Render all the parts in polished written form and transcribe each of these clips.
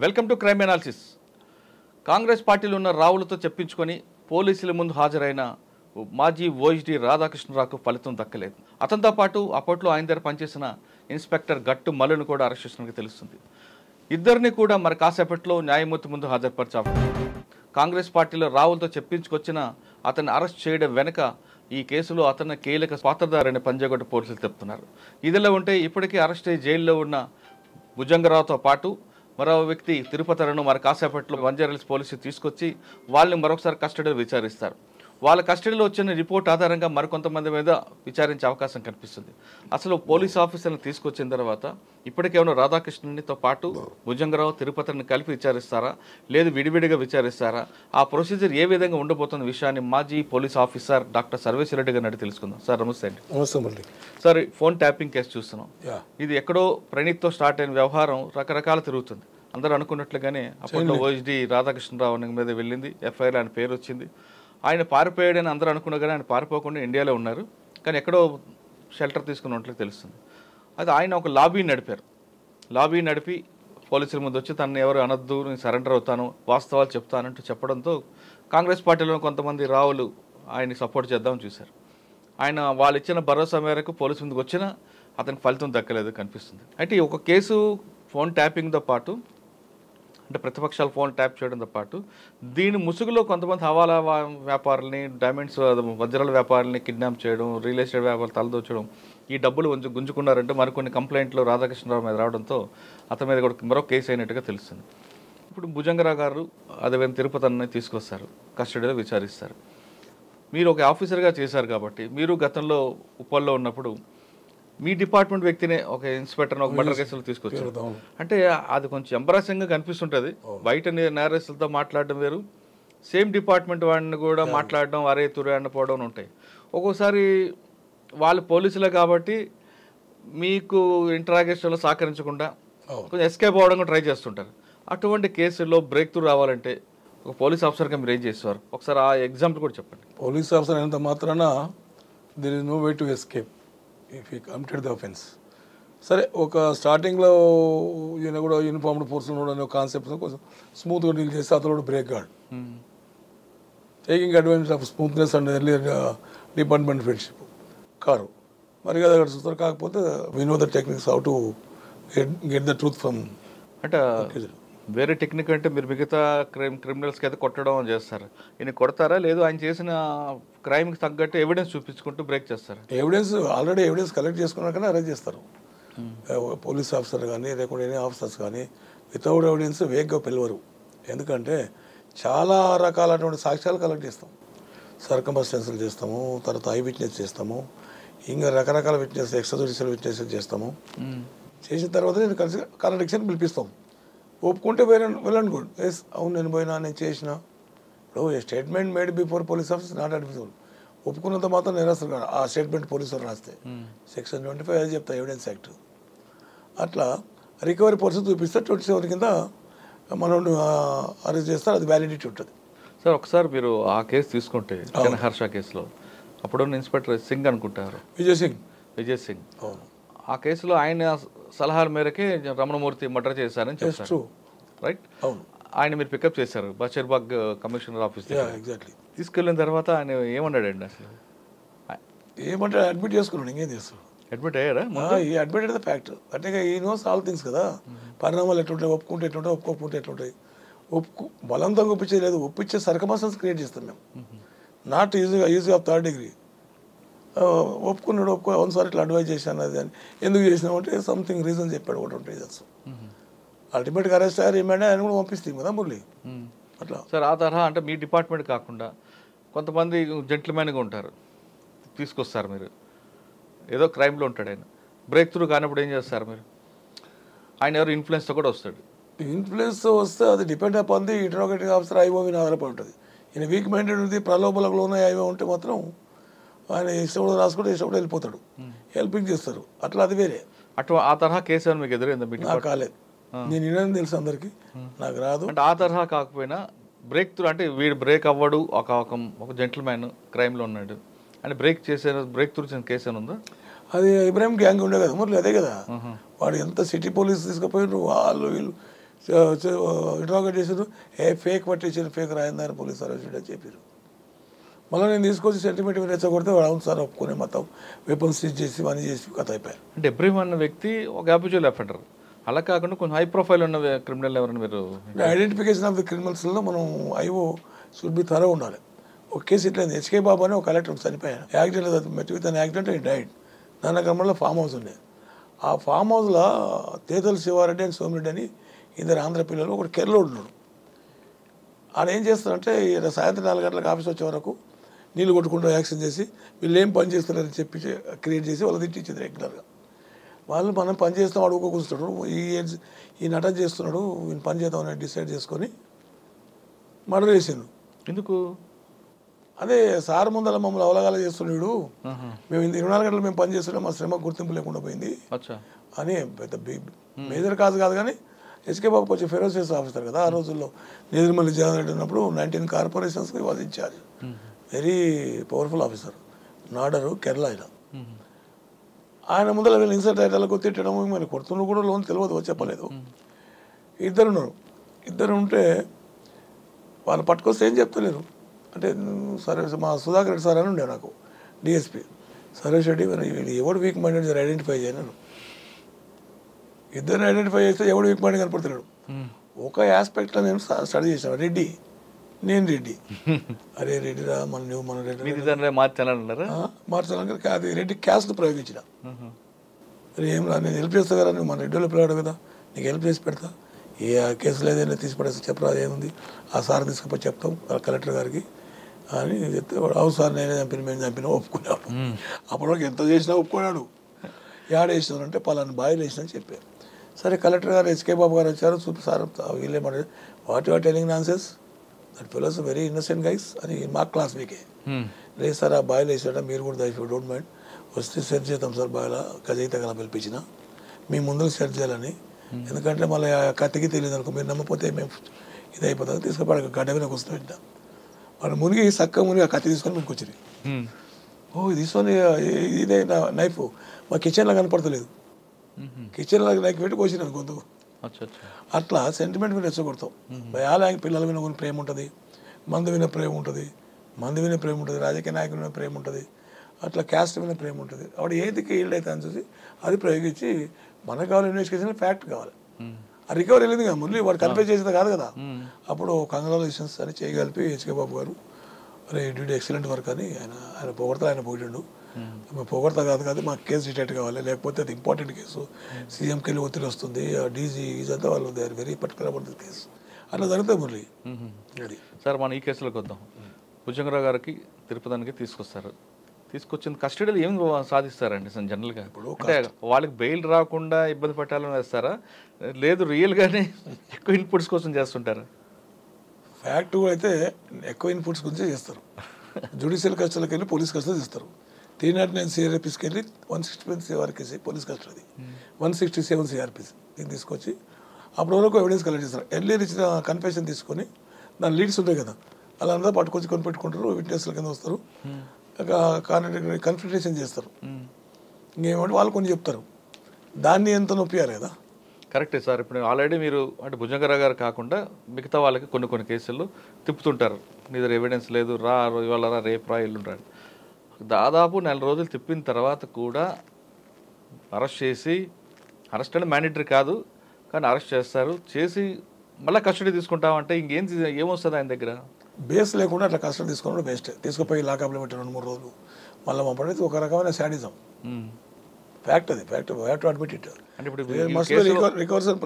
Welcome to crime analysis. Congress పార్టీలో ఉన్న రావులతో చెప్పించుకొని పోలీసుల ముందు హాజరైన మాజీ ఓఎస్డీ రాధాకృష్ణరావుకు ఫలితం దక్కలేదు. అతనితో పాటు అప్పట్లో ఆయన దగ్గర పనిచేసిన ఇన్స్పెక్టర్ గట్టు మల్లును కూడా అరెస్ట్ చేసినట్టు తెలుస్తుంది. ఇద్దరిని కూడా మరి కాసేపట్లో న్యాయమూర్తి ముందు హాజరుపరిచారు. కాంగ్రెస్ పార్టీలో రావులతో చెప్పించుకొచ్చిన అతన్ని అరెస్ట్ చేయడం వెనుక ఈ కేసులో అతన్ని కీలక పాత్రధారని పంజాగుట్ట పోలీసులు చెప్తున్నారు. ఇదిలో ఉంటే ఇప్పటికే అరెస్ట్ అయ్యి జైల్లో ఉన్న భుజంగరావుతో పాటు మరో వ్యక్తి తిరుపతిలను మరి కాసేపట్లో బంజారాహిల్స్ పోలీసులు తీసుకొచ్చి వాళ్ళని మరొకసారి కస్టడీలో విచారిస్తారు. వాళ్ళ కస్టడీలో వచ్చిన రిపోర్ట్ ఆధారంగా మరికొంతమంది మీద విచారించే అవకాశం కనిపిస్తుంది. అసలు పోలీస్ ఆఫీసర్ని తీసుకొచ్చిన తర్వాత ఇప్పటికేమైనా రాధాకృష్ణునితో పాటు భుజంగరావు తిరుపతిని కలిపి విచారిస్తారా, లేదు విడివిడిగా విచారిస్తారా, ఆ ప్రొసీజర్ ఏ విధంగా ఉండబోతున్న విషయాన్ని మాజీ పోలీస్ ఆఫీసర్ డాక్టర్ సర్వేశ్వరరెడ్డి గారిని తెలుసుకుందాం. సార్ నమస్తే అండి. నమస్తే. సార్, ఫోన్ ట్యాపింగ్ కేసు చూస్తున్నాం. ఇది ఎక్కడో ప్రణీత్తో స్టార్ట్ అయిన వ్యవహారం రకరకాల తిరుగుతుంది. అందరూ అనుకున్నట్లుగానే అప్పట్లో ఓఎస్డీ రాధాకృష్ణరావు మీద వెళ్ళింది, ఎఫ్ఐఆర్ ఆయన పేరు వచ్చింది. ఆయన పారిపోయాడని అందరూ అనుకున్నా కానీ ఆయన పారిపోకుండా ఇండియాలో ఉన్నారు. కానీ ఎక్కడో షెల్టర్ తీసుకున్నట్లు తెలుస్తుంది. అది ఆయన ఒక లాబీ నడిపి పోలీసుల ముందు వచ్చి తనని ఎవరు అనొద్దు, నేను సరెండర్ అవుతాను, వాస్తవాలు చెప్తానంటూ చెప్పడంతో కాంగ్రెస్ పార్టీలో కొంతమంది రావులు ఆయన్ని సపోర్ట్ చేద్దామని చూశారు. ఆయన వాళ్ళు ఇచ్చిన భరోసా మేరకు పోలీసు ముందుకు వచ్చినా అతనికి ఫలితం దక్కలేదు కనిపిస్తుంది. అయితే ఒక కేసు ఫోన్ ట్యాపింగ్తో పాటు అంటే ప్రతిపక్షాలు ఫోన్ ట్యాప్ చేయడంతో పాటు దీని ముసుగులో కొంతమంది హవాలా వ్యాపారులని, డైమండ్స్ వజ్రాల వ్యాపారులని కిడ్నాప్ చేయడం, రియల్ ఎస్టేట్ వ్యాపారులు తలదోచడం, ఈ డబ్బులు గుంజుకున్నారంటే మరికొన్ని కంప్లైంట్లు రాధాకృష్ణరావు మీద రావడంతో అతని మీద కూడా మరో కేసు అయినట్టుగా తెలుస్తుంది. ఇప్పుడు భుజంగరావు గారు అదేవిధంగా తిరుపతిని తీసుకొస్తారు, కస్టడీలో విచారిస్తారు. మీరు ఒక ఆఫీసర్గా చేశారు కాబట్టి మీరు గతంలో ఉప్పల్లో ఉన్నప్పుడు మీ డిపార్ట్మెంట్ వ్యక్తినే ఒక ఇన్స్పెక్టర్ని ఒక మర్డర్ కేసులో తీసుకొచ్చారు. అంటే అది కొంచెం ఎంబరాసింగ్గా కనిపిస్తుంటుంది. బయట నేరస్తులతో మాట్లాడడం వేరు, సేమ్ డిపార్ట్మెంట్ వాడిని కూడా మాట్లాడడం, అరే తురే అన్నపోవడం ఉంటాయి. ఒక్కోసారి వాళ్ళు పోలీసులే కాబట్టి మీకు ఇంటరాగేషన్లో సహకరించకుండా కొంచెం ఎస్కేప్ అవ్వడం ట్రై చేస్తుంటారు. అటువంటి కేసుల్లో బ్రేక్ త్రూ రావాలంటే ఒక పోలీస్ ఆఫీసర్గా మీరు ఏం చేసేవారు? ఒకసారి ఆ ఎగ్జాంపుల్ కూడా చెప్పండి. పోలీస్ ఆఫీసర్ అయినంత మాత్రాన there is no way to escape if you committed the offence. సరే, ఒక స్టార్టింగ్లో ఈయన కూడా యూనిఫామ్డ్ ఫోర్స్లో కూడా కాన్సెప్ట్ కొంచెం స్మూత్గా డీల్ చేస్తే అతను break guard taking advantage of smoothness and earlier department friendship కారు మరి కదా అక్కడ చూస్తారు. కాకపోతే we know the techniques how to get the truth from. అంటే వేరే టెక్నిక్ అంటే మీరు మిగతా క్రిమినల్స్కి అయితే కొట్టడం చేస్తారు, ఈయన కొడతారా లేదు ఆయన చేసిన క్రైమ్కి తగ్గట్టు ఎవిడెన్స్ చూపించుకుంటూ బ్రేక్ చేస్తారు? ఆల్రెడీ ఎవిడెన్స్ కలెక్ట్ చేసుకున్నాకనే అరెస్ట్ చేస్తారు. పోలీస్ ఆఫీసర్ కానీ లేకుంటే ఎనీ ఆఫీసర్స్ కానీ వితౌట్ ఎవిడెన్స్ వేగ్గా పిలవరు. ఎందుకంటే చాలా రకాలైనటువంటి సాక్ష్యాలు కలెక్ట్ చేస్తాం, సర్కమ్స్టాన్సెస్ చేస్తాము, తర్వాత ఐ విట్నెస్ చేస్తాము, ఇంకా రకరకాల విట్నెస్, ఎక్స్ట్రా జ్యుడిషియల్ విట్నెస్ చేస్తాము. చేసిన తర్వాత నేను కలిసి కాంట్రడిక్షన్ పిలిపిస్తాం. ఒప్పుకుంటే వెల్ అండ్ గుడ్, ఎస్ అవును నేను పోయినా, నేను చేసిన. ఇప్పుడు statement made before police officer not admissible. ఒప్పుకున్నంత మాత్రం నేరస్తులు కాదు. ఆ స్టేట్మెంట్ పోలీసు రాస్తే సెక్షన్ 25 అది చెప్తా ఎవిడెన్స్ యాక్ట్. అట్లా రికవరీ పర్సన్ చూపిస్తే 27 కింద మనం అరెస్ట్ చేస్తారు, అది వ్యాలిడిటీ ఉంటుంది. సార్, ఒకసారి మీరు ఆ కేసు తీసుకుంటే హర్ష కేసులో అప్పుడున్న ఇన్స్పెక్టర్ సింగ్ అనుకుంటారు, విజయ్ సింగ్. అవును, ఆ కేసులో ఆయన సలహాల మేరకే రమణమూర్తి మర్డర్ చేశారని చెప్తారు, రైట్? అవును. ఆయన మీరు పికప్ చేశారు బషీర్బాగ్ కమిషనర్ ఆఫీస్. ఎగ్జాక్ట్లీ. తీసుకెళ్ళిన తర్వాత ఆయన ఏమన్నాడండి? అసలు ఏమంటాడు? అడ్మిట్ చేసుకున్నాడు, ఇంకేం చేస్తాడు? అడ్మిట్ అయ్యారా? అడ్మిట్ అయితే ఫ్యాక్ట్. అంటే ఈ నోస్ ఆల్ థింగ్స్ కదా, పరిణామాలు ఎట్లుంటాయి, ఒప్పుకుంటే ఎట్లుంటాయి, ఒప్పుకోకుంటే ఎట్లుంటాయి. బలంతంగా ఒప్పించే లేదు, ఒప్పించే సర్కమ్స్టాన్సెస్ క్రియేట్ చేస్తాం మేము, not easy of third degree. ఒప్పుకున్నాడు, అవును సార్ ఇట్లా అడ్వైజ్ చేశాను అది అని. ఎందుకు చేసినామంటే సంథింగ్ రీజన్ చెప్పాడు, ఒకటి 2 రీజన్స్. అల్టిమేట్గా అరెస్ట్ అయ్యారు, ఏమైనా ఆయన కూడా పంపిస్తాం కదా మురళి. అట్లా సార్, ఆ తరహా అంటే మీ డిపార్ట్మెంట్ కాకుండా కొంతమంది జెంటిల్మెన్గా ఉంటారు, తీసుకొస్తారు మీరు, ఏదో క్రైమ్లో ఉంటాడు ఆయన, బ్రేక్ త్రూ కానప్పుడు ఏం చేస్తారు మీరు? ఆయన ఎవరు ఇన్ఫ్లుయెన్స్తో కూడా వస్తాడు. ఇన్ఫ్లుయెన్స్తో వస్తే అది depend upon the interrogating officer IO మీద ఆధారపడి ఉంటుంది. ఈయన వీక్ మైండెడ్ ఉంది, ప్రలోభలకు లోన ఐఓ ఉంటే మాత్రం ఆయన ఇష్టపడి రాసుకుంటే ఇష్టపడి వెళ్ళిపోతాడు, హెల్పింగ్ చేస్తారు. అట్లా అది వేరే. అటు ఆ తరహా కేసు మీకు ఎదురైందా? నాకు కాలేదు, నేను వినని తెలుసు అందరికి, నాకు రాదు. అంటే ఆ తరహా కాకపోయినా బ్రేక్ త్రూ అంటే వీడు బ్రేక్ అవ్వడు, ఒక జెంటిల్మ్యాన్ క్రైమ్లో ఉన్నాడు అని బ్రేక్ త్రూ చేసిన కేసు అని ఉందా? అది ఇబ్రాహిం గ్యాంగ్ ఉండే కదా మురళి, అదే కదా. వాడు ఎంత సిటీ పోలీస్ తీసుకుపోయినారు, వాళ్ళు వీళ్ళు ఇంట్రాగేట్ చేసారు. ఫేక్ పట్టించారు, ఫేక్ రాయిందని పోలీసు అరెస్ట్ అని చెప్పారు. మళ్ళీ నేను తీసుకొచ్చి సెంటిమెంట్ మీద రెచ్చగొడితే వాడు అవును సార్ ఒప్పుకునే మొత్తం వెపన్స్ సీజ్ చేసి మనీ చేసి కథ అయిపోయారు. అంటే ఇబ్రాహిం అన్న వ్యక్తి ఒక అబ్యూజువల్ అఫెండర్, అలా కాకుండా కొంచెం హై ప్రొఫైల్ ఉన్న క్రిమినల్ ఎవరైనా మీరు ఐడెంటిఫికేషన్ ఆఫ్ ది క్రిమినల్స్లో మనం ఐఓ షుడ్ బి థరో ఉండాలి. ఒక కేసు ఇట్లా హెచ్కే బాబు అని ఒక కలెక్టర్ చనిపోయాను, accident met with an accident and died. దాని క్రమంలో ఫామ్ హౌస్ ఉండే, ఆ ఫామ్ హౌస్లో తేతల శివారెడ్డి అని సోమిరెడ్డి అని ఇద్దరు ఆంధ్ర పిల్లలు, ఒకటి కేరళ ఉన్నాడు. ఆయన ఏం చేస్తారంటే సాయంత్రం 4 గంటలకు ఆఫీస్ వచ్చే వరకు నీళ్ళు కొట్టుకుంటూ యాక్షన్ చేసి వీళ్ళు ఏం పని చేస్తున్నారని చెప్పి క్రియేట్ చేసి వాళ్ళు తిట్టించింది రెగ్యులర్గా. వాళ్ళు మనం పని చేస్తాం అడుగుకొస్తున్నాడు, ఈ నటన చేస్తున్నాడు, ఈయన పని చేద్దామని డిసైడ్ చేసుకొని మర్డర్ చేసిండు. ఎందుకు? అదే సార్ ముందర మమ్మల్ని అవలగాల చేస్తున్నాడు, మేము 24 గంటలు మేము పని చేస్తున్నాం, మా శ్రమ గుర్తింపు లేకుండా పోయింది అని పెద్ద మేజర్ కాదు కానీ ఎస్కే బాబు కొంచెం ఫెరోసియస్ ఆఫీసర్ కదా ఆ రోజుల్లో. నేదురుమల్లి జగన్ రెడ్డి ఉన్నప్పుడు 19 కార్పొరేషన్స్కి was incharge, very powerful officer, Nadar Kerala. ఆయన ముందర వీళ్ళు ఇన్సల్ట్ అయ్యేటలకు తిట్టడం, మరి కొడుతున్న కూడా లోన్ తెలియదు చెప్పలేదు. ఇద్దరు ఉంటే వాళ్ళు పట్టుకొస్తే ఏం చెప్తలేరు. అంటే సరే మా సుధాకర్ రెడ్డి సార్ అని ఉండే నాకు డిఎస్పీ, సరేష్ రెడ్డి ఎవడు వీక్ మైండెడ్ ఐడెంటిఫై చేయను. ఇద్దరిని ఐడెంటిఫై చేస్తే ఎవడు వీక్ మైండ్ కనపడుతున్నాడు. ఒక ఆస్పెక్ట్లో నేను స్టడీ చేశాను, రెడ్డి నేను రెడ్డి, అరే రెడ్డిరా మన రెడ్డి మార్చాలంటే అది రెడ్డి క్యాస్ట్ ప్రయోగించిన. అరే ఏం రా నేను హెల్ప్ చేస్తా కదా, నువ్వు మన రెడ్డిలో పిల్లాడు కదా, నీకు హెల్ప్ చేసి పెడతా, ఏ కేసులో ఏదైనా తీసి పడేస్తే చెప్పరా ఏముంది, ఆ సార్ తీసుకుపోయి చెప్తాం కలెక్టర్ గారికి అని చెప్తే వాడు అవు సార్ నేనే చంపిన మేము చంపినా ఒప్పుకున్నాడు. అప్పటివరకు ఎంత చేసినా ఒప్పుకున్నాడు. యాడ్ వేసినారంటే పలానా బాయిలు వేసినా చెప్పారు. సరే కలెక్టర్ గారు ఎస్కే బాబు గారు వచ్చారు, చూపి సార్ వీళ్ళేమంటారు what your telling nonsense, that fellows very innocent guys అని మా క్లాస్ మీకే. లేదు సార్ ఆ బాయిలు వేసాడ మీరు కూడా దయచేసి డోంట్ మైండ్ వస్తే సెర్చ్ చేద్దాం సార్, బాయిల గజయిత గల పిలిపించిన మీ ముందు సెర్చ్ చేయాలని, ఎందుకంటే మళ్ళీ కత్తికి తెలియదు అనుకో, మీరు నమ్మపోతే మేము ఇది అయిపోతుంది తీసుకుపడ గడ్డ మీద వస్తూ వింటాం. వాళ్ళు మునిగి చక్క మునిగి ఆ కత్తి తీసుకొని మీకు వచ్చింది. ఓ తీసుకొని ఇదే నైఫ్ మా కిచెన్లో కనపడతలేదు, కిచెన్లో నైఫ్ పెట్టి కోసినాను గొంతు. అట్లా సెంటిమెంట్ మీద రెచ్చగొడతాం. భయాల పిల్లల మీద కొన్ని ప్రేమ ఉంటుంది, మందు మీద ప్రేమ ఉంటుంది, రాజకీయ నాయకుల మీద ప్రేమ ఉంటుంది, అట్లా క్యాస్ట్ మీద ప్రేమ ఉంటుంది. అప్పుడు ఏదికి ఈల్డ్ అయితే అని చూసి అది ప్రయోగించి మనకు కావాలి ఇన్వెస్టిగేషన్ ఫ్యాక్ట్ కావాలి. ఆ రికవరీ వెళ్ళింది కదా మురళి, వాడు కన్ఫ్యూజ్ చేసేది కాదు కదా. అప్పుడు కంగ్రాచులేషన్స్ అని చేయగలిపి హెచ్కే బాబు గారు అరే డ్యూటీ ఎక్సలెంట్ వర్క్ అని ఆయన పొగడతా, ఆయన పోయిండు. పొగడతా కాదు మా కేసు డిటెక్ట్ కావాలి, లేకపోతే అది ఇంపార్టెంట్ కేసు, సీఎంకి వెళ్ళి ఒత్తిడి వస్తుంది, డీజీ ఇదంతా వాళ్ళు they are very particular about the case. అట్లా జరుగుతుంది మురళి. అది సార్ మన ఈ కేసులోకి వద్దాం. భుజంగరావు గారికి తిరుపతికి తీసుకొచ్చిన కస్టడీలో ఏం సాధిస్తారండి జనరల్గా? అంటే వాళ్ళకి బెయిల్ రాకుండా ఇబ్బంది పెట్టాలని వేస్తారా, లేదు రియల్గానే ఎక్కువ ఇన్పుట్స్ కోసం చేస్తుంటారా? ఫ్యాక్ట్ అయితే ఎక్కువ ఇన్పుట్స్ గురించి చేస్తారు. జ్యుడిషియల్ కస్టడీకి వెళ్ళి పోలీస్ కస్టడీ ఇస్తారు. 309 సిఆర్పిస్కి వెళ్ళి 165 సిఆర్పిసి పోలీస్ కస్టడీ, 167 సిఆర్పిసి దీన్ని తీసుకొచ్చి అప్పటి వరకు ఎవిడెన్స్ కలెక్ట్ చేస్తారు. ఎర్లీర్ ఇచ్చిన కన్ఫెషన్ తీసుకొని దాని లీడ్స్ ఉంటాయి కదా అలా అంతా పట్టుకొచ్చి కొని పెట్టుకుంటారు, విట్నెస్ల కింద వస్తారు, కన్ఫిడేషన్ చేస్తారు. ఇంకేమంటే వాళ్ళు కొన్ని చెప్తారు, దాన్ని ఎంత నొప్పియాలి కదా. కరెక్టే సార్. ఇప్పుడు ఆల్రెడీ మీరు అంటే భుజంగరావు గారు కాకుండా మిగతా వాళ్ళకి కొన్ని కేసుల్లో తిప్పుతుంటారు, మీ దగ్గర ఎవిడెన్స్ లేదు, ఇవాళ రేపు ఎల్లుంటారు. దాదాపు 4 రోజులు తిప్పిన తర్వాత కూడా అరెస్ట్ చేసి, అరెస్ట్ అంటే మ్యాండేటరీ కాదు కానీ అరెస్ట్ చేసి మళ్ళీ కస్టడీ తీసుకుంటామంటే ఏమొస్తుంది ఆయన దగ్గర? బేస్ లేకుండా అట్లా కస్టడీ తీసుకోవడం బెస్ట్. తీసుకుపోయి లాకప్లో పెట్టి 2-3 రోజులు మళ్ళీ పంపడం ఒక రకమైన శాడిజం. ఫ్యాక్ట్ అది, ఫ్యాక్ట్ టు అడ్మిట్ ఇట్. అంటే ఇప్పుడు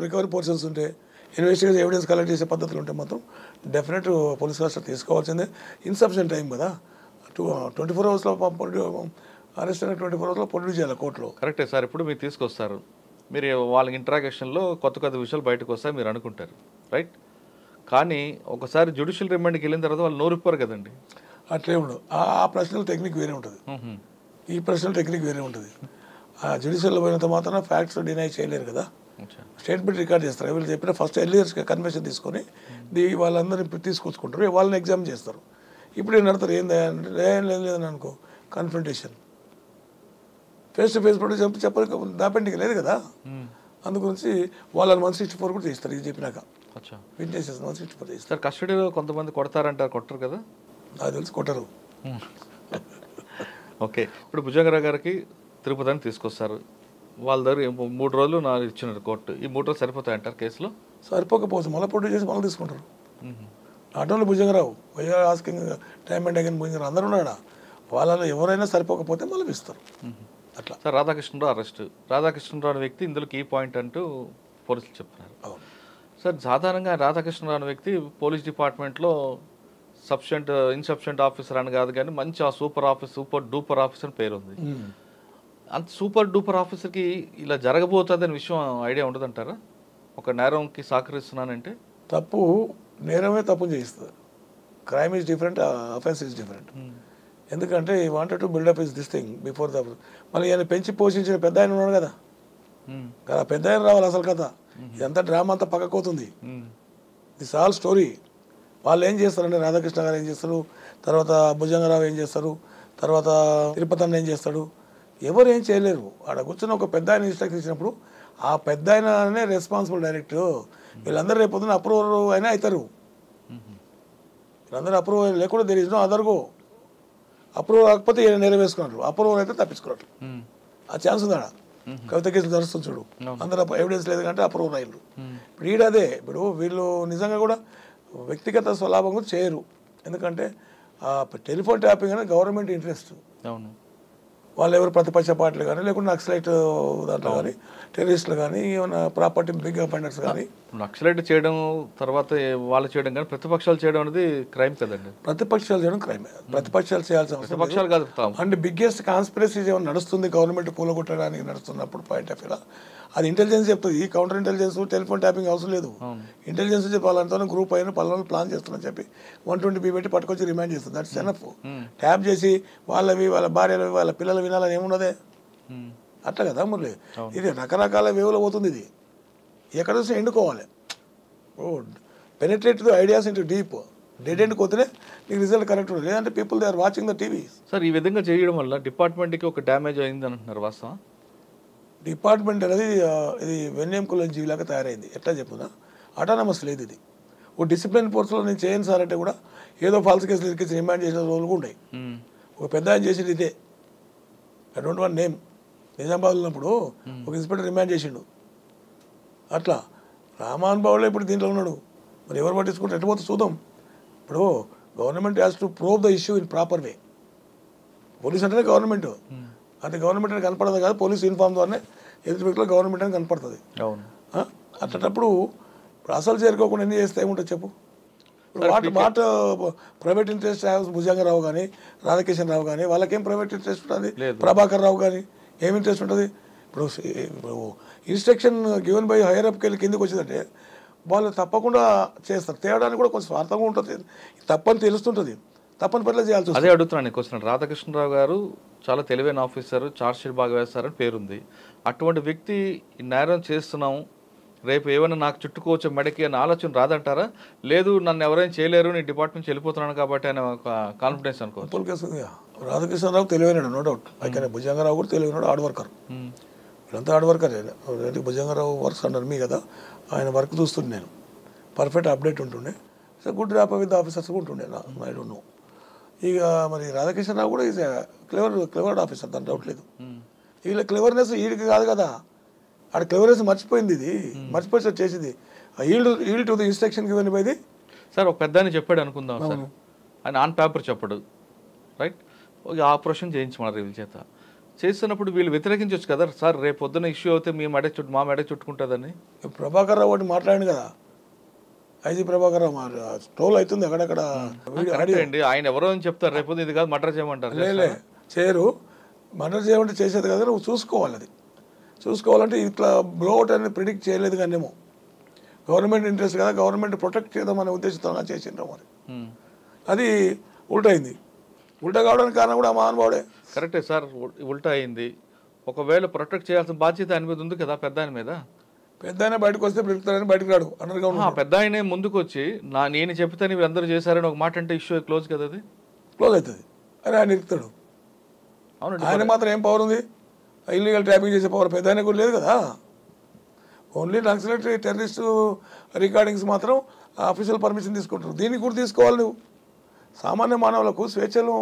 రికవరీ పోర్షన్స్ ఉంటే, ఇన్వెస్టిగేషన్ ఎవిడెన్స్ కలెక్ట్ చేసే పద్ధతులు ఉంటే మాత్రం డెఫినెట్ పోలీస్ కస్టడీ తీసుకోవాల్సిందే. ఇన్సఫిషియెంట్ టైం కదా, 24 అవర్స్లో అరెస్ట్ అయిన 24 అవర్స్లో ప్రొడ్యూస్ చేయాలి కోర్టులో. కరెక్టే సార్. ఇప్పుడు మీరు తీసుకొస్తారు, మీరు వాళ్ళకి ఇంటరాక్షన్లో కొత్త విషయాలు బయటకు వస్తాయి మీరు అనుకుంటారు, రైట్? కానీ ఒకసారి జ్యుడిషియల్ రిమాండ్కి వెళ్ళిన తర్వాత వాళ్ళు నోరిప్పారు కదండి. అట్లే ఉండదు. ఆ ప్రశ్నల టెక్నిక్ వేరే ఉంటుంది, ఈ ప్రశ్నల టెక్నిక్ వేరే ఉంటుంది. ఆ జ్యుడిషియల్లో పోయినంత మాత్రం ఫ్యాక్ట్స్ డినై చేయలేరు కదా, స్టేట్మెంట్ రికార్డ్ చేస్తారు. వీళ్ళు చెప్పిన ఫస్ట్ ఎర్లియర్స్ కన్వెన్షన్ తీసుకొని వాళ్ళందరినీ తీసుకొచ్చుకుంటారు, వాళ్ళని ఎగ్జామ్ చేస్తారు. ఇప్పుడు ఏం నడతారు, ఏం లేదని అనుకో, confrontation face to face protect చెప్పాలి దాపెండింగ్ లేదు కదా. అందుగురించి వాళ్ళని 164 కూడా చేస్తారు ఇది చెప్పినాక. విట్నెసెస్ 164 చేస్తారు. సార్ కస్టడీలో కొంతమంది కొడతారంటారు, కొట్టరు కదా? నాకు తెలిసి కొట్టరు. ఓకే, ఇప్పుడు భుజంగరావు గారికి తిరుపతిని తీసుకొస్తారు, వాళ్ళ దగ్గర 3 రోజులు నాకు ఇచ్చినారు కోర్టు. ఈ 3 రోజులు సరిపోతాయంటారు కేసులో? సరిపోకపోవచ్చు మళ్ళీ ప్రొడ్యూస్ చేసి మళ్ళీ తీసుకుంటారు. Not only Bhujangarao, why are asking time and again Bhujangarao అందరూ ఉన్నాడా, వాళ్ళలో ఎవరైనా సరిపోకపోతే మళ్ళీ ఇస్తారు అట్లా. సార్ రాధాకృష్ణరావు అరెస్ట్, రాధాకృష్ణరావు అనే వ్యక్తి ఇందులో కీ పాయింట్ అంటూ పోలీసులు చెప్తున్నారు. సార్ సాధారణంగా రాధాకృష్ణరావు అనే వ్యక్తి పోలీస్ డిపార్ట్మెంట్లో ఇన్సఫిషియెంట్ ఆఫీసర్ అని కాదు కానీ మంచి ఆ సూపర్ డూపర్ ఆఫీసర్ పేరు ఉంది. అంత సూపర్ డూపర్ ఆఫీసర్కి ఇలా జరగబోతుంది అనే విషయం ఐడియా ఉండదంటారా? ఒక నేరంకి సహకరిస్తున్నానంటే తప్పు, నేరమే తప్పు చేయిస్తుంది. Crime is different, offence is different. ఎందుకంటే ఈ wanted to build up is this thing before the, మళ్ళీ ఈయన పెంచి పోషించిన పెద్ద ఆయన ఉన్నాడు కదా, కదా పెద్ద ఆయన రావాలి అసలు కదా. ఇదంతా డ్రామా అంతా పక్కకోతుంది. This all story. వాళ్ళు ఏం చేస్తారంటే రాధాకృష్ణ గారు ఏం చేస్తారు, తర్వాత భుజంగరావు ఏం చేస్తారు, తర్వాత తిరుపతి అన్న ఏం చేస్తాడు, ఎవరు ఏం చేయలేరు. ఆడ కూర్చొని ఒక పెద్ద ఆయన ఇన్స్ట్రక్షన్ ఇచ్చినప్పుడు ఆ పెద్ద ఆయననే రెస్పాన్సిబుల్ డైరెక్ట్. వీళ్ళందరూ రేపు పొద్దున అప్రూవర్ అయినా అవుతారు. వీళ్ళందరూ అప్రూవల్ లేకుండా there is no other go. Approval కాకపోతే ఈయన నెరవేసుకున్నారు, అప్రూవల్ అయితే తప్పించుకున్నారు. ఆ ఛాన్స్ ఉంది ఆడ. కవిత కేసులు జరుస్తుంది చూడు, అందరూ ఎవిడెన్స్ లేదు కంటే అప్రూవల్ అయ్యారు. ఇప్పుడు ఈడదే, ఇప్పుడు వీళ్ళు నిజంగా కూడా వ్యక్తిగత స్వలాభం కూడా చేయరు. ఎందుకంటే టెలిఫోన్ ట్యాపింగ్ అనేది గవర్నమెంట్ ఇంట్రెస్ట్. వాళ్ళు ఎవరు ప్రతిపక్ష పార్టీలు కానీ లేకుంటే నక్సలైట్ దాంట్లో కానీ టెర్రరిస్టులు కానీ ఏమైనా ప్రాపర్టీ బిగ్ అఫెండర్స్ కానీ. నక్సలైట్ చేయడం తర్వాత వాళ్ళు చేయడం కానీ ప్రతిపక్షాలు చేయడం అనేది క్రైమ్ కదండి. ప్రతిపక్షాలు చేయడం క్రైమే. ప్రతిపక్షాలు చేయాల్సిన ప్రతిపక్షాలు కాదు. అంటే బిగ్గెస్ట్ కాన్స్పిరసీ ఏమైనా నడుస్తుంది గవర్నమెంట్ కూలగొట్టడానికి నడుస్తున్నప్పుడు పాయింట్ ఆఫ్ వ్యూలో అది ఇంటెలిజెన్స్ చెప్తుంది. ఈ కౌంటర్ ఇంటెలిజెన్స్ టెలిఫోన్ ట్యాపింగ్ అవసరం లేదు. ఇంటెలిజెన్స్ చెప్పి వాళ్ళంతా గ్రూప్ అయిన పనులను ప్లాన్ చేస్తున్నా చెప్పి 120 పెట్టి పట్టుకొచ్చి రిమైండ్ చేస్తుంది. That's enough. ట్యాప్ చేసి వాళ్ళవి వాళ్ళ భార్యలవి వాళ్ళ పిల్లలు వినాలని ఏమున్నదే అట్లా కదా మురళి. ఇది రకరకాల వేవులో పోతుంది. ఇది ఎక్కడ చూసి ఎండుకోవాలి. Penetrate the ideas into deep. Dead ఎండ్కి పోతేనే నీకు రిజల్ట్ కరెక్ట్ ఉంటుంది. లేదంటే people they are watching the TV. Sir ఈ విధంగా చేయడం వల్ల డిపార్ట్మెంట్కి ఒక డ్యామేజ్ అయింది అంటున్నారు, వాస్తవం? డిపార్ట్మెంట్ అనేది ఇది వెన్నెంకులం జీవిలాగా తయారైంది. ఎట్లా చెప్పుదా, అటానమస్ లేదు ఇది. ఓ డిసిప్లిన్ ఫోర్స్లో నేను చేయను సార్ అంటే కూడా ఏదో ఫాల్స్ కేసులు ఇరికించి రిమాండ్ చేసిన రోజులు కూడా ఉన్నాయి. ఒక పెద్ద ఆయన చేసింది ఇదే. I don't want name. Nizamabad ఉన్నప్పుడు ఒక ఇన్స్పెక్టర్ రిమాండ్ చేసిండు. అట్లా రామాన్ బాబులో ఇప్పుడు దీంట్లో ఉన్నాడు. మరి ఎవరు పట్టించుకుంటే ఎట్టుపోతే చూద్దాం. ఇప్పుడు government has to prove the issue in proper way. Police అంటేనే గవర్నమెంట్. అంటే గవర్నమెంట్ అని కనపడదు కాదు, పోలీస్ యూనిఫామ్ ద్వారానే ఎదుటి వ్యక్తిలో గవర్నమెంట్ అని కనపడుతుంది. అట్లాంటప్పుడు ఇప్పుడు అసలు చేరుకోకుండా ఎన్ని చేస్తే ఏముంటుంది చెప్పు. వాట్ ప్రైవేట్ ఇంట్రెస్ట్ భుజంగరావు కానీ రాధాకిషన్ రావు కానీ వాళ్ళకేం ప్రైవేట్ ఇంట్రెస్ట్ ఉంటుంది, ప్రభాకర్ రావు కానీ ఏం ఇంట్రెస్ట్ ఉంటుంది. ఇప్పుడు ఇన్స్ట్రక్షన్ గివెన్ బై హైయర్ అప్కి వెళ్ళి కిందకి వచ్చిందంటే వాళ్ళు తప్పకుండా చేస్తారు. తేవడానికి కూడా కొంచెం స్వార్థంగా ఉంటుంది. తప్పని తెలుస్తుంటుంది, తప్పని పట్ల చేయాల్సి వస్తుంది. అదే అడుగుతున్నాను క్వశ్చన్. రాధాకృష్ణరావు గారు చాలా తెలివైన ఆఫీసర్, చార్జ్ షీట్ బాగా వేస్తారని పేరుంది. అటువంటి వ్యక్తి నేరం చేస్తున్నాం, రేపు ఏమైనా నాకు చుట్టుకోవచ్చు మెడకి అని ఆలోచన రాదంటారా? లేదు నన్ను ఎవరైనా చేయలేరు, నేను డిపార్ట్మెంట్ వెళ్ళిపోతున్నాను కాబట్టి అని ఒక కాన్ఫిడెన్స్ అనుకోవచ్చు. రాధాకృష్ణరావు తెలివైనాడు, నో డౌట్. అయితే భుజంగరావు కూడా తెలివైనాడు, హార్డ్ వర్కర్. వీళ్ళంతా హార్డ్ వర్కర్. భుజంగరావు వర్క్స్ అంటారు మీ కదా, ఆయన వర్క్ చూస్తుండే నేను. పర్ఫెక్ట్ అప్డేట్ ఉంటుండే. So good rap with officers కూడా ఉంటుండే. I don't know. ఇక మరి రాధాకృష్ణరావు కూడా ఈజ్ క్లెవర్ ఆఫీసర్, దాని డౌట్ లేదు. వీళ్ళ క్లెవర్నెస్ వీడికి కాదు కదా, ఆడ క్లెవర్నెస్ మర్చిపోయింది. ఇది మర్చిపోయి చేసింది yield to the instruction given by the. Sir ఒక పెద్ద అని చెప్పాడు అనుకుందాం సార్, ఆయన ఆన్ పేపర్ చెప్పాడు, రైట్? ఆపరేషన్ చేయించమన్నారు వీళ్ళ చేత. చేస్తున్నప్పుడు వీళ్ళు వ్యతిరేకించవచ్చు కదా సార్, రేపు పొద్దున్న ఇష్యూ అయితే మా మెడ చుట్టుకుంటుందని. ప్రభాకర్ రావు ఒకటి మాట్లాడింది కదా, ఐజీ ప్రభాకర్ రావు ట్రోల్ అవుతుంది అక్కడక్కడ. ఆయన ఎవరో అని చెప్తారు, రేపు ఇది కాదు మర్డర్ చేయమంటారు. లేలే చేయరు, మర్డర్ చేయమంటే చేసేది కదా, నువ్వు చూసుకోవాలి. అది చూసుకోవాలంటే ఇట్లా బ్లోఅవుట్ అనేది ప్రిడిక్ట్ చేయలేదు కానేమో. గవర్నమెంట్ ఇంట్రెస్ట్ కదా, గవర్నమెంట్ ప్రొటెక్ట్ చేద్దామనే ఉద్దేశంతో చేసిండ్రు మరి. అది ఉల్టా అయింది. ఉల్టా కావడానికి కారణం కూడా మహానుభావుడే. కరెక్టే సార్, ఉల్టా అయింది. ఒకవేళ ప్రొటెక్ట్ చేయాల్సిన బాధ్యత ఆయన మీద ఉంది కదా, పెద్ద ఆయన మీద. పెద్ద ఆయన బయటకు వస్తే బ్రతుకుతారని బయటకు రాడు అన్నారు. పెద్ద ఆయనే ముందుకు వచ్చి నేను చెప్తాను మీరు అందరూ చేశారని ఒక మాట అంటే ఇష్యూ క్లోజ్ కదా, అది క్లోజ్ అవుతుంది. అరే ఆయన ఇరుకుతాడు. అవును, ఆయన మాత్రం ఏం పవర్ ఉంది? ఇల్లీగల్ ట్రాపింగ్ చేసే పవర్ పెద్ద కూడా లేదు కదా. ఓన్లీ నక్సలైట్ టెర్రరిస్టు రికార్డింగ్స్ మాత్రం అఫీషియల్ పర్మిషన్ తీసుకుంటారు. దీనికి కూడా తీసుకోవాలి నువ్వు. సామాన్య మానవులకు స్వేచ్ఛను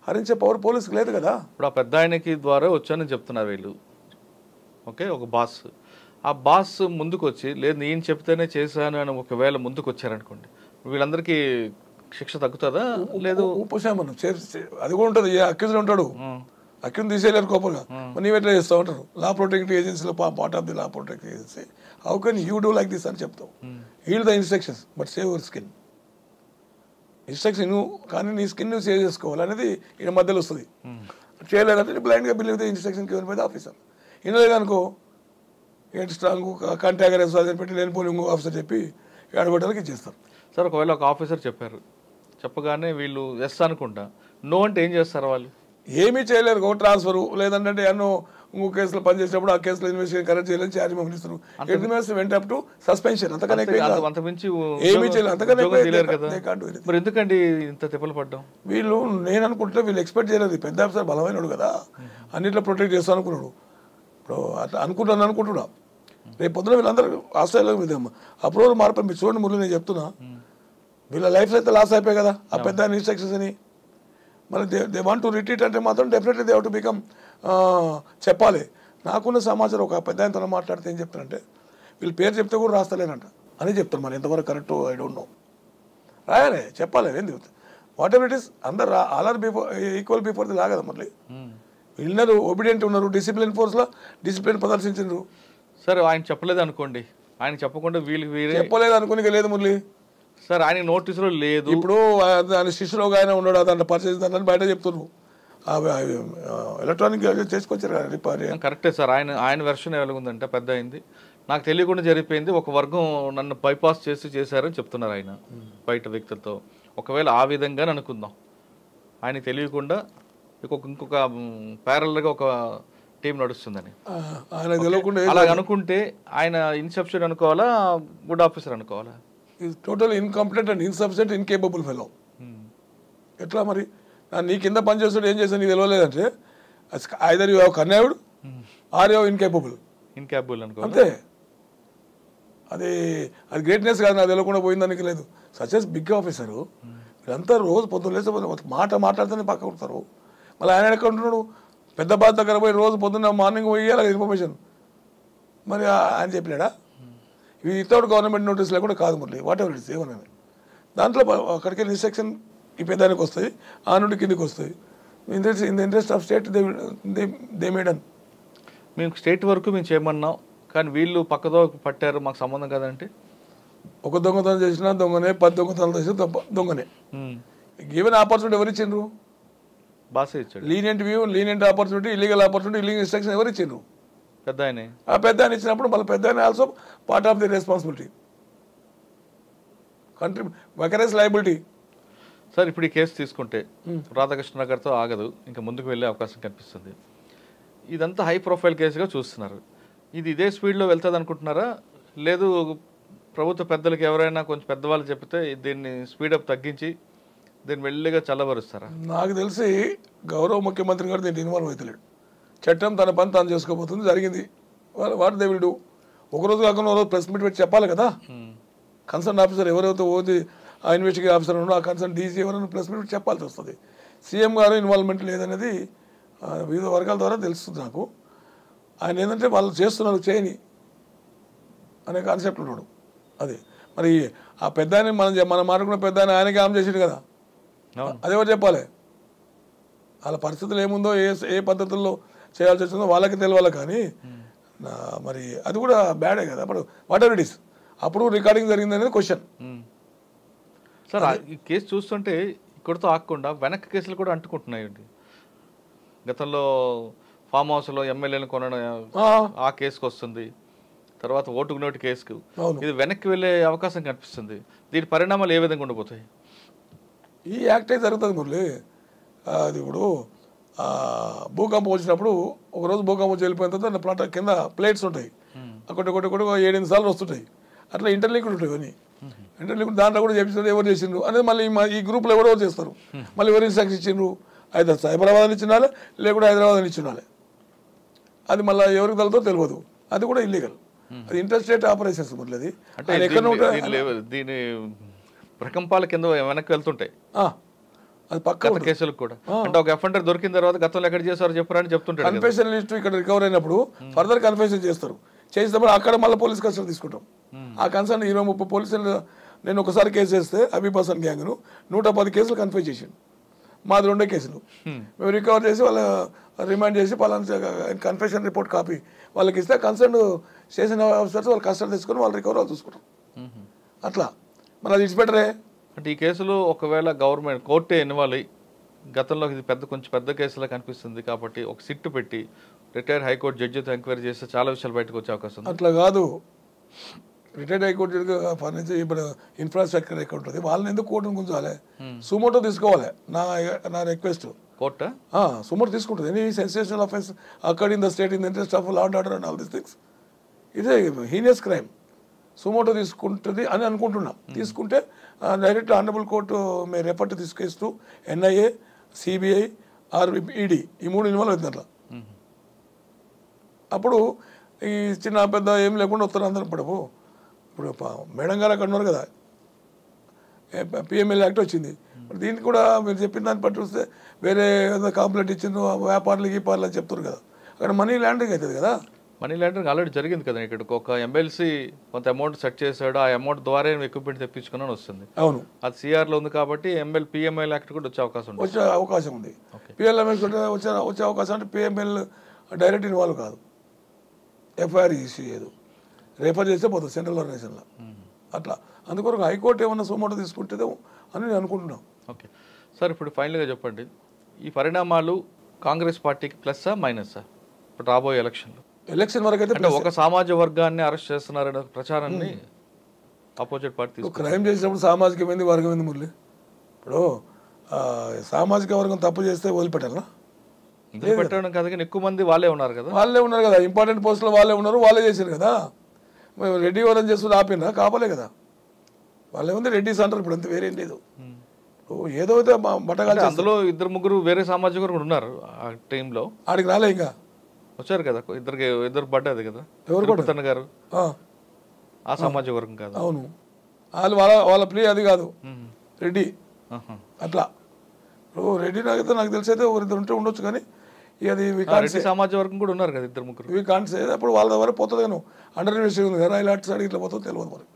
హరించే పవర్ పోలీసుకు లేదు కదా. ఇప్పుడు ఆ పెద్ద ఆయనకి ద్వారా వచ్చానని చెప్తున్నారు వీళ్ళు. ఓకే, ఒక బాస్, ఆ బాస్ ముందుకు వచ్చి లేదు నేను చెప్తేనే చేశాను అని ఒకవేళ ముందుకు వచ్చారనుకోండి, వీళ్ళందరికీ శిక్ష తగ్గుతుందా? లేదు ఉపశమనం అది కూడా ఉంటుంది. అక్యూజ్లో ఉంటాడు, అక్యూజ్ తీసేయలేరు కోపంగా, నీవు ఎట్లా చేస్తావు అంటారు. లా ప్రొటెక్టివ్ ఏజెన్సీలో part of the law protective agency. How can you do like this అని చెప్తావు. Healed the instructions but save your skin. Instruction నువ్వు కానీ నీ స్కిన్ నువ్వు సేవ్ చేసుకోవాలి అనేది ఈయన మధ్యలో వస్తుంది. చేయలేదంటే బ్లైండ్గా believe the instruction given by the officer. వినలేదనుకో ఏంటి స్ట్రాంగ్ కాంటాక్ట్ అని పెట్టి లేని పోలింగ్ ఆఫీసర్ చెప్పి ఆడబట్టడానికి ఇచ్చేస్తారు. సార్ ఒకవేళ ఒక ఆఫీసర్ చెప్పారు, చెప్పగానే వీళ్ళు ఎస్ అనుకుంటా, నో అంటే ఏం చేస్తారు వాళ్ళు? ఏమీ చేయలేరు. ఒక ట్రాన్స్ఫర్ లేదంటే ఎన్నో ఇంకో కేసులో పనిచేసినప్పుడు ఆ కేసులో ఇన్వెస్టిగేషన్ కరెక్ట్ చేయాలని ఛార్జ్ పంపిస్తారు. వెంట అప్ టు సస్పెన్షన్. అంతకన్నా ఏమీ చేయలేదు. అంతకన్నా మరి ఎందుకండి ఇంత తిప్పలు పడ్డాం? వీళ్ళు నేను అనుకుంటే వీళ్ళు ఎక్స్పెక్ట్ చేయలేదు. పెద్ద ఆఫీసర్ బలమైనడు కదా, అన్నిట్లో ప్రొటెక్ట్ చేస్తాను అనుకున్నాడు. ఇప్పుడు అట్లా అనుకుంటున్నా రేపు పొద్దున వీళ్ళందరూ ఆస్ట్రేలియా అప్రూవల్ మార్పు మీరు చూడండి. మురళి నేను చెప్తున్నా, వీళ్ళ లైఫ్ అయితే లాస్ అయిపోయాయి కదా ఆ పెద్ద ఇన్స్ట్రక్షన్స్ అని. మరి దే వాంట్ టు రిట్రీట్ అంటే మాత్రం definitely they have to become చెప్పాలి. నాకున్న సమాచారం ఒక పెద్ద ఆయనతో మాట్లాడితే ఏం చెప్తారంటే వీళ్ళు పేరు చెప్తే కూడా రాస్తలేనంట అని చెప్తారు. మరి ఎంతవరకు కరెక్ట్ ఐ డోంట్ నో. రాయాలి, చెప్పాలి. ఏంది వాట్ ఎవర్ ఇట్ ఈస్, అందరు all are before equal before the law కదా. మళ్ళీ వీళ్ళన్నారు ఒబిడియంట్ ఉన్నారు, డిసిప్లిన్ ఫోర్స్లో డిసిప్లిన్ ప్రదర్శించారు. సరే ఆయన చెప్పలేదు అనుకోండి, ఆయన చెప్పకుండా వీళ్ళకి చెప్పలేదు అనుకుని లేదు మురళి. సార్ ఆయన నోటీసులో లేదు. ఇప్పుడు దాని శిష్యులో ఆయన ఉన్నాడు, దాంట్లో పర్చేజ్ దాంట్లో బయట చెప్తున్నారు. ఎలక్ట్రానిక్ చేసుకొచ్చారు కదా. కరెక్టే సార్. ఆయన వెర్షన్ ఎలాగుందంటే పెద్ద అయింది, నాకు తెలియకుండా జరిగిపోయింది, ఒక వర్గం నన్ను బైపాస్ చేశారని చెప్తున్నారు ఆయన బయట వ్యక్తులతో. ఒకవేళ ఆ విధంగా అనుకుందాం, ఆయనకి తెలియకుండా ఇంకొక ప్యారల్గా ఒక టీం నడుస్తుందని అలా అనుకుంటే ఆయన ఇన్సఫిషియెంట్ అనుకోవాలా, గుడ్ ఆఫీసర్ అనుకోవాలా? Total incompetent and insufficient incapable fellow. ఎట్లా మరి నీ కింద పనిచేస్తాడు ఏం చేస్తాడు నీకు తెలియలేదంటే either you have connived or you incapable అనుకో. అంతే. అది గ్రేట్నెస్ కాదు, నాకు తెలియకుండా పోయిందానికి లేదు. సచెస్ బిగ్ ఆఫీసరు వీళ్ళంతా రోజు పొద్దున్న లేస్తే మాట్లాడితేనే పక్క కొడతారు. మళ్ళీ ఆయన ఎక్కడ ఉంటున్నాడు, పెద్ద బాధ దగ్గర పోయి రోజు పొద్దున్న మార్నింగ్ పోయి ఇవ్వాలి ఇన్ఫర్మేషన్. మరి ఆయన చెప్పినాడా? ఇది వితౌట్ గవర్నమెంట్ నోటీస్ లేకుండా కాదు మురళి. వాట్ ఎవర్ ఇట్స్ ఏమన్నా దాంట్లో అక్కడికి ఇన్స్ట్రక్షన్ ఈ పెద్దానికి వస్తాయి, ఆ నుండి కిందికి వస్తాయి. In the interest of state they మేడన్. మేము స్టేట్ వరకు మేము చేయమన్నాం, కానీ వీళ్ళు పక్కదో పట్టారు, మాకు సంబంధం కదంటే ఒక దొంగతనం చేసినా దొంగనే, 10 దొంగతనాలు చేసినా దొంగనే. గివెన్ ఆపర్చునిటీ ఎవరు ఇచ్చిండ్రు? బాసే ఇచ్చాడు. Lenient opportunity, illegal opportunity, illegal instruction ఎవరు ఇచ్చిండ్రు? పెద్ద ఆయన. ఆ పెద్ద ఆయన ఇచ్చినప్పుడు మళ్ళీ పెద్ద ఆయన also part of the responsibility, country vicarious liability. Sir ఇప్పుడు ఈ కేసు తీసుకుంటే రాధాకృష్ణ గారితో ఆగదు, ఇంకా ముందుకు వెళ్ళే అవకాశం కనిపిస్తుంది. ఇదంతా హై ప్రొఫైల్ కేసుగా చూస్తున్నారు. ఇది ఇదే స్పీడ్లో వెళ్తుంది అనుకుంటున్నారా? లేదు ప్రభుత్వ పెద్దలకు ఎవరైనా కొంచెం పెద్దవాళ్ళు చెప్తే దీన్ని స్పీడప్ తగ్గించి దీన్ని మెల్లిగా చల్లబరుస్తారా? నాకు తెలిసి గౌరవ ముఖ్యమంత్రి గారు దీన్ని ఇన్వాల్వ్ అవుతలేడు. చట్టం తన పని తాను చేసుకోబోతుంది, జరిగింది. What they will do. ఒకరోజు కాకుండా ఒకరోజు ప్రెస్ మీట్ పెట్టి చెప్పాలి కదా. కన్సర్న్ ఆఫీసర్ ఎవరైతే ఓది ఆ ఇన్వెస్టిగేషన్ ఆఫీసర్ ఉన్నాడో ఆ కన్సర్న్ డీసీ ఎవరైనా ప్రెస్ మీట్ చెప్పాల్సి వస్తుంది. సీఎం గారు ఇన్వాల్వ్మెంట్ లేదనేది వివిధ వర్గాల ద్వారా తెలుస్తుంది నాకు. ఆయన ఏంటంటే వాళ్ళు చేస్తున్నారు చేయని అనే కాన్సెప్ట్ ఉన్నాడు. అది మరి ఆ పెద్ద మనం మాట్లాడుకున్న పెద్ద ఆయనకి ఆమె చేసాడు కదా, అదేవరు చెప్పాలి. వాళ్ళ పరిస్థితులు ఏముందో ఏ పద్ధతుల్లో చేయాల్సి వచ్చిందో వాళ్ళకి తెలియాలి. కానీ మరి అది కూడా బ్యాడే కదా. అప్పుడు వాట్ ఎవర్ ఇట్ ఈస్ అప్పుడు రికార్డింగ్ జరిగింది అనేది క్వశ్చన్. సార్ ఈ కేసు చూస్తుంటే ఇక్కడితో ఆగకుండా వెనక్కి కేసులు కూడా అంటుకుంటున్నాయండి. గతంలో ఫామ్ హౌస్లో ఎమ్మెల్యేలు కొనడం ఆ కేసుకు వస్తుంది, తర్వాత ఓటుకు నోటు కేసుకు. ఇది వెనక్కి వెళ్ళే అవకాశం కనిపిస్తుంది. దీని పరిణామాలు ఏ విధంగా ఉండిపోతాయి? ఈ యాక్టే జరుగుతుంది మురళి. అది ఇప్పుడు భూకంపం వచ్చినప్పుడు ఒకరోజు భూకంపం వచ్చి వెళ్ళిపోయిన తర్వాత ప్లాట్ కింద ప్లేట్స్ ఉంటాయి, ఒకటి 7-8 సార్లు వస్తుంటాయి. అట్లా ఇంటర్లింక్డ్ ఉంటాయి ఇవన్నీ. ఇంటర్లింక్డ్ దాంట్లో కూడా చేపించారు, ఎవరు చేసిండ్రు అనేది మళ్ళీ ఈ గ్రూప్లో ఎవరెవరు చేస్తారు. మళ్ళీ ఎవరు ఇన్స్ట్రక్షన్ ఇచ్చిండ్రు, అయితే సైబరాబాద్ ఇచ్చినాలే లేకుంటే హైదరాబాద్ ఇచ్చినాలే. అది మళ్ళీ ఎవరికి తలతో తెలియదు, అది కూడా ఇల్లీగల్. అది ఇంటర్ స్టేట్ ఆపరేషన్స్ మురళి. అంటే దీని ప్రకంపాల కింద వెనక్కి వెళ్తుంటాయి అది పక్క కేసులకు కూడా. అంటే ఒక ఎఫ్ఐఆర్ దొరికిన తర్వాత గతంలో ఎక్కడ చేశారో చెప్పారని చెప్తుంటారు. కన్ఫెషన్ లిస్ట్ ఇక్కడ రికవర్ అయినప్పుడు ఫర్దర్ కన్ఫెషన్ చేస్తారు, చేసినప్పుడు అక్కడ మళ్ళీ పోలీస్ కస్టడీ తీసుకుంటాం. ఆ కన్సర్న్ 20-30 పోలీసులు నేను ఒకసారి కేసు వేస్తే హబీబ్ హసన్ గ్యాంగ్ను 110 కేసులు కన్ఫెస్ చేసిండు. మాది 2 కేసులు మేము రికవర్ చేసి వాళ్ళ రిమాండ్ చేసి పలానా కన్ఫెషన్ రిపోర్ట్ కాపీ వాళ్ళకి ఇస్తే కన్సర్న్ స్టేషన్ ఆఫీసర్స్ వాళ్ళు కస్టడీ తీసుకొని వాళ్ళు రికవర్ వాళ్ళు చూసుకుంటాం. అట్లా మరి అది ఇచ్చిపెట్టరే. అంటే ఈ కేసులో ఒకవేళ గవర్నమెంట్ కోర్టే ఇన్వాల్వ్ గతంలో ఇది కొంచెం పెద్ద కేసులా కనిపిస్తుంది కాబట్టి ఒక సిట్ పెట్టి రిటైర్డ్ హైకోర్టు జడ్జితో ఎంక్వైరీ చేస్తే చాలా విషయాలు బయటకు వచ్చే అవకాశం ఉంది. అట్లా కాదు, రిటైర్డ్ హైకోర్టు ఫర్నిచర్ ఇప్పుడు ఇన్ఫ్రాస్ట్రక్చర్ ఎక్కడ ఉంటుంది వాళ్ళని ఎందుకు కోర్టును గుంజాలి? సుమోటో తీసుకోవాలి. నా రిక్వెస్ట్ కోర్టు సుమోటో తీసుకుంటుంది. ఎనీ సెన్సేషనల్ అఫెన్స్ అక్కడ in the state in the interest of law and order and all these things, ఇదే హీనియస్ క్రైమ్. సుమోటో తీసుకుంటుంది అని అనుకుంటున్నా. తీసుకుంటే direct honourable court may refer to this case to NIA, CBI or ED, ఈ 3 involve అవుతుంది. అట్లా అప్పుడు ఈ చిన్న పెద్ద ఏం లేకుండా వస్తారు అందరం. ఇప్పుడు మేడం గారు అక్కడ ఉన్నారు కదా, PML యాక్ట్ వచ్చింది. దీనికి కూడా మీరు చెప్పిన దాన్ని పట్టి వస్తే వేరే కాంప్లైంట్ ఇచ్చింది వ్యాపారులు గీపారులు అని చెప్తారు కదా, అక్కడ మనీ ల్యాండింగ్ అవుతుంది కదా. మనీ లాండరింగ్ ఆల్రెడీ జరిగింది కదా. ఇక్కడ ఒక MLC కొంత అమౌంట్ సెట్ చేశాడు, ఆ అమౌంట్ ద్వారా ఎక్విప్మెంట్ తెప్పించుకుని వస్తుంది. అవును, అది CRలో ఉంది కాబట్టి PML యాక్ట్ కూడా వచ్చే అవకాశం ఉంది. PLML వచ్చే అవకాశం అంటే PML డైరెక్ట్ ఇన్వాల్వ్ కాదు, FIR ఇష్యూ చేయదు, రెఫర్ చేస్తే పోతుంది సెంట్రల్ ఆర్గనైజేషన్లో. అట్లా అందుకొరకు హైకోర్టు ఏమన్నా సుమోటో తీసుకుంటుందో అని నేను అనుకుంటున్నాను. ఓకే సార్, ఇప్పుడు ఫైనల్గా చెప్పండి, ఈ పరిణామాలు కాంగ్రెస్ పార్టీకి ప్లస్సా మైనస్సా ఇప్పుడు రాబోయే ఎలక్షన్ వరకు అయితే? ఒక సామాజిక వర్గాన్ని అరెస్ట్ చేస్తున్నారనే ప్రచారాన్ని ఆపోజిట్ పార్టీ క్రైమ్ చేసినప్పుడు సామాజికమైంది వర్గమైంది మురళి. ఇప్పుడు సామాజిక వర్గం తప్పు చేస్తే వదిలిపెట్టాలా? పెట్టడం కాదు కానీ ఎక్కువ మంది వాళ్ళే ఉన్నారు కదా, ఇంపార్టెంట్ పోస్టులో వాళ్ళే ఉన్నారు, వాళ్ళే చేశారు కదా. రెడ్డి ఎవరని చేస్తుంది ఆపినా కాపలే కదా, వాళ్ళే ఉంది రెడ్డిస్ అంటారు. ఇప్పుడు అంత వేరేం లేదు. ఏదో అయితే బట్టగా అందులో 2-3 వేరే సామాజిక వర్గం ఉన్నారు ఆ టైంలో. ఆడికి రాలే ఇంకా వచ్చారు కదా, ఇద్దరు పడ్డది కదా. ఎవరు గారు ఆ సామాజిక వర్గం కాదు. అవును, వాళ్ళ ప్లే అది కాదు రెడ్డి. అట్లా రెడ్డి నాకు తెలిసి అయితే ఒకరిద్దరు ఉంటే ఉండొచ్చు, కానీ అది సామాజిక వర్గం కూడా ఉన్నారు కదా 2-3. ఇవి కాన్సే అప్పుడు వాళ్ళ ద్వారా పోతుంది కానీ అండర్ ఇన్వెస్టిగేషన్ ఉంది కదా, ఇలాంటి సైడ్ ఇట్లా పోతుంది తెలియదు మరి.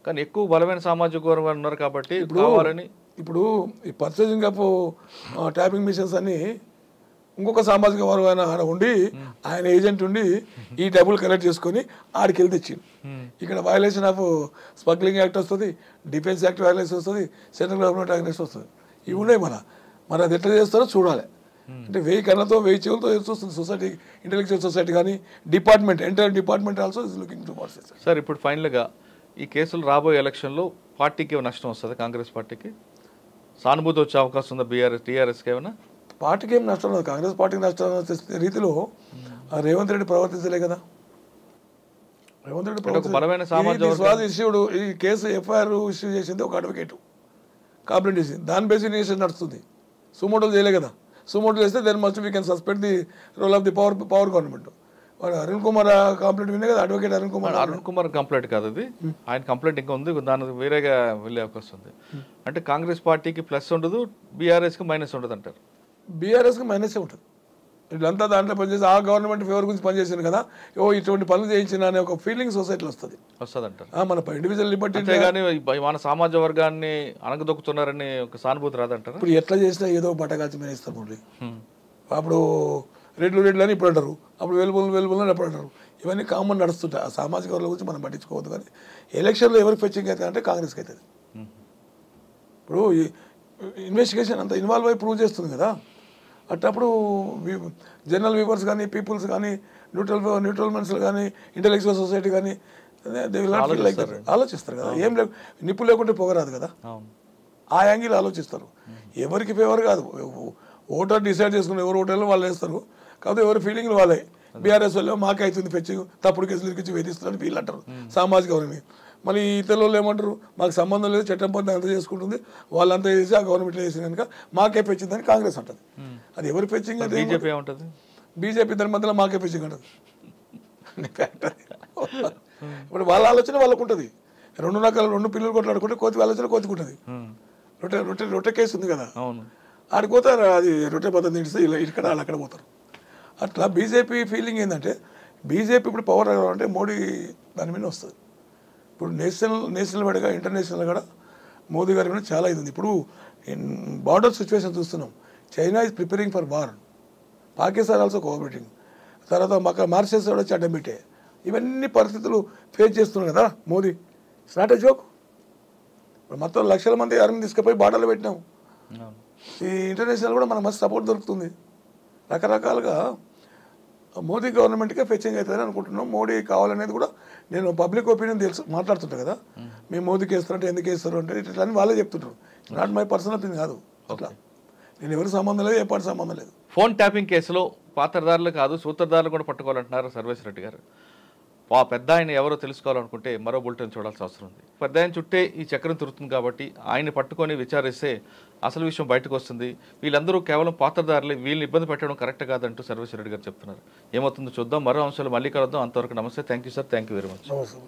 కానీ ఎక్కువ బలమైన సామాజిక వర్గం ఉన్నారు కాబట్టి ఇప్పుడు ఈ పర్చేసింగ్ ఆఫ్ ట్యాపింగ్ మిషన్స్ అన్ని ఇంకొక సామాజిక వర్గం ఆడ ఉండి ఆయన ఏజెంట్ ఉండి ఈ డబ్బులు కలెక్ట్ చేసుకొని ఆడికి వెళ్ళి తెచ్చింది. ఇక్కడ వయలేషన్ ఆఫ్ స్మగ్లింగ్ యాక్ట్ వస్తుంది, డిఫెన్స్ యాక్ట్ వయలేషన్ వస్తుంది, సెంట్రల్ గవర్నమెంట్ యాక్ట్ వస్తుంది. ఇవి ఉన్నాయి మరి అది ఎట్లా చేస్తారో చూడాలి. అంటే 1000 కళ్ళతో 1000 చెవులతో చూస్తుంది సొసైటీ, ఇంటెలెక్చువల్ సొసైటీ కానీ department, entire department also is looking to what's. Sir ఇప్పుడు ఫైనల్గా ఈ కేసులు రాబోయే ఎలక్షన్లో పార్టీకి నష్టం వస్తుంది, కాంగ్రెస్ పార్టీకి సానుభూతి వచ్చే అవకాశం ఉందా? TRSకి ఏమైనా? పార్టీకి ఏం నష్టం లేదు, కాంగ్రెస్ పార్టీకి నష్టం వచ్చే రీతిలో రేవంత్ రెడ్డి ప్రవర్తించలే కదా. రేవంత్ రెడ్డి ఇష్యూడు ఈ కేసు FIR ఇష్యూ చేసింది ఒక అడ్వకేటు, కంప్లైంట్ చేసింది, దాని బేస్ ఇన్వెస్టిగేషన్ నడుస్తుంది. సుమోటోలు చేయలే కదా, సుమోటోలు చేస్తే then must we can suspend the role of the power government. Arun Kumar complaint వినే కదా, అడ్వకేట్ అరుణ్ కుమార్ కంప్లైంట్ కాదు అది, ఆయన కంప్లైంట్ ఇంకా ఉంది, దానికి వేరేగా వెళ్ళే అవకాశం ఉంది. అంటే కాంగ్రెస్ పార్టీకి ప్లస్ ఉండదు, BRSకి మైనస్ ఉండదు అంటారు. BRSకి మైనసే ఉంటుంది. వీళ్ళంతా దాంట్లో పనిచేసి ఆ గవర్నమెంట్ ఫేవర్ గురించి పనిచేసింది కదా, ఇటువంటి పనులు చేయించిన అనే ఒక ఫీలింగ్ సొసైటీలో వస్తుంది అంటారు. మన ఇండివిజువల్ లిబర్టీ కానీ మన సామాజిక వర్గాన్ని అనగదొక్కుతున్నారని ఒక సానుభూతి రాదంటారు. ఇప్పుడు ఎట్లా చేసినా ఏదో బట్టగాల్చి మేనేస్తారు మురళి. అప్పుడు రెడ్లు అని ఇప్పుడు అంటారు, అప్పుడు వెలుబులు అని ఎప్పుడు అంటారు. ఇవన్నీ కామన్ నడుస్తుంటాయి. ఆ సామాజిక వర్గాల గురించి మనం పట్టించుకోవద్దు. కానీ ఎలక్షన్లో ఎవరికి ఫెచ్చింగ్ అవుతుంది అంటే కాంగ్రెస్కి అవుతుంది. ఇప్పుడు ఇన్వెస్టిగేషన్ అంతా ఇన్వాల్వ్ అయ్యి ప్రూవ్ చేస్తుంది కదా, అట్టప్పుడు జనరల్ వ్యూవర్స్ కానీ, పీపుల్స్ కానీ, న్యూట్రల్ మనుషులు కానీ, ఇంటెలెక్చువల్ సొసైటీ కానీ ఆలోచిస్తారు కదా. ఏం లేదు, నిప్పు లేకుంటే పొగరాదు కదా, ఆ యాంగిల్ ఆలోచిస్తారు. ఎవరికి ఫేవర్ కాదు, ఓటర్ డిసైడ్ చేసుకుని ఎవరు ఓటర్లు వాళ్ళు వేస్తారు. కాకపోతే ఎవరి ఫీలింగ్లు వాళ్ళే. BRS వాళ్ళు మాకే అవుతుంది ఫెచ్చింగ్, తప్పుడు కేసులు ఇచ్చి వేధిస్తున్నారని వీళ్ళు అంటారు సామాజిక వర్గం. మళ్ళీ ఇతరుల వాళ్ళు ఏమంటారు, మాకు సంబంధం లేదు, చట్టం పద్ధతి అంతా చేసుకుంటుంది, వాళ్ళంతా చేసి ఆ గవర్నమెంట్లో చేసిన కనుక మాకే పెంచిందని కాంగ్రెస్ అంటుంది. అది ఎవరు పెంచింగ్? బీజేపీ దాని మధ్యలో మాకే ఫిషింగ్ అంటది. ఇప్పుడు వాళ్ళ ఆలోచన వాళ్ళకు ఉంటుంది. 2 రకాల 2 పిల్లలు కొట్లాడుకుంటే కోతి ఆలోచన కోతికుంటుంది. రొట్టె కేసు ఉంది కదా, ఆడికి పోతారు, అది రొట్టె పద్ధతి తింటే ఇలా ఇక్కడ వాళ్ళు అక్కడ పోతారు. అట్లా బీజేపీ ఫీలింగ్ ఏంటంటే బీజేపీ ఇప్పుడు పవర్ అంటే మోడీ దాని మీద వస్తుంది. ఇప్పుడు నేషనల్ వైడ్గా ఇంటర్నేషనల్ కూడా మోదీ గారి మీద చాలా ఇది ఉంది. ఇప్పుడు బార్డర్ సిచ్యువేషన్ చూస్తున్నాం. China is preparing for war, Pakistan also cooperating, తర్వాత మారిషస్ కూడా వచ్చి అడ్డం పెట్టే, ఇవన్నీ పరిస్థితులు ఫేస్ చేస్తున్నారు కదా Modi. It's not a joke. ఇప్పుడు మొత్తం లక్షల మంది ఆర్మీని తీసుకుపోయి బార్డర్లో పెట్టినాం. ఈ ఇంటర్నేషనల్ కూడా మనకు మస్తు సపోర్ట్ దొరుకుతుంది. రకరకాలుగా మోదీ గవర్నమెంట్కే ఫెచ్చింగ్ అవుతుందని అనుకుంటున్నాం. మోడీ కావాలనేది కూడా నేను పబ్లిక్ ఒపీనియన్ తెలుసు మాట్లాడుతుంటాను కదా, మేము మోదీకి వేస్తారంటే ఎందుకు వేస్తారు అంటే ఇట్లా అని వాళ్ళే చెప్తుంటారు. నాట్ మై పర్సనల్ ఒపీనియన్ కాదు. అట్లా నేను ఎవరికి సంబంధం లేదు, ఏ పార్టీ సంబంధం లేదు. ఫోన్ ట్యాపింగ్ కేసులో పాత్రదారులు కాదు సూత్రధారులు కూడా పట్టుకోవాలంటున్నారు సర్వేశ్వర రెడ్డి గారు. పెద్ద ఆయన ఎవరో తెలుసుకోవాలనుకుంటే మరో బులెటిన్ చూడాల్సిన అవసరం ఉంది. పెద్ద ఆయన చుట్టే ఈ చక్రం తిరుగుతుంది కాబట్టి ఆయన్ని పట్టుకొని విచారిస్తే అసలు విషయం బయటకు వస్తుంది. వీళ్ళందరూ కేవలం పాత్రదారులే, వీళ్ళని ఇబ్బంది పెట్టడం కరెక్ట్ కాదంటూ సర్వేశ్వర రెడ్డి గారు చెప్తున్నారు. ఏమవుతుందో చూద్దాం. మరో అంశాలు మళ్ళీ కలుద్దాం. అంతవరకు నమస్తే. Thank you sir. Thank you very much. నమస్తే.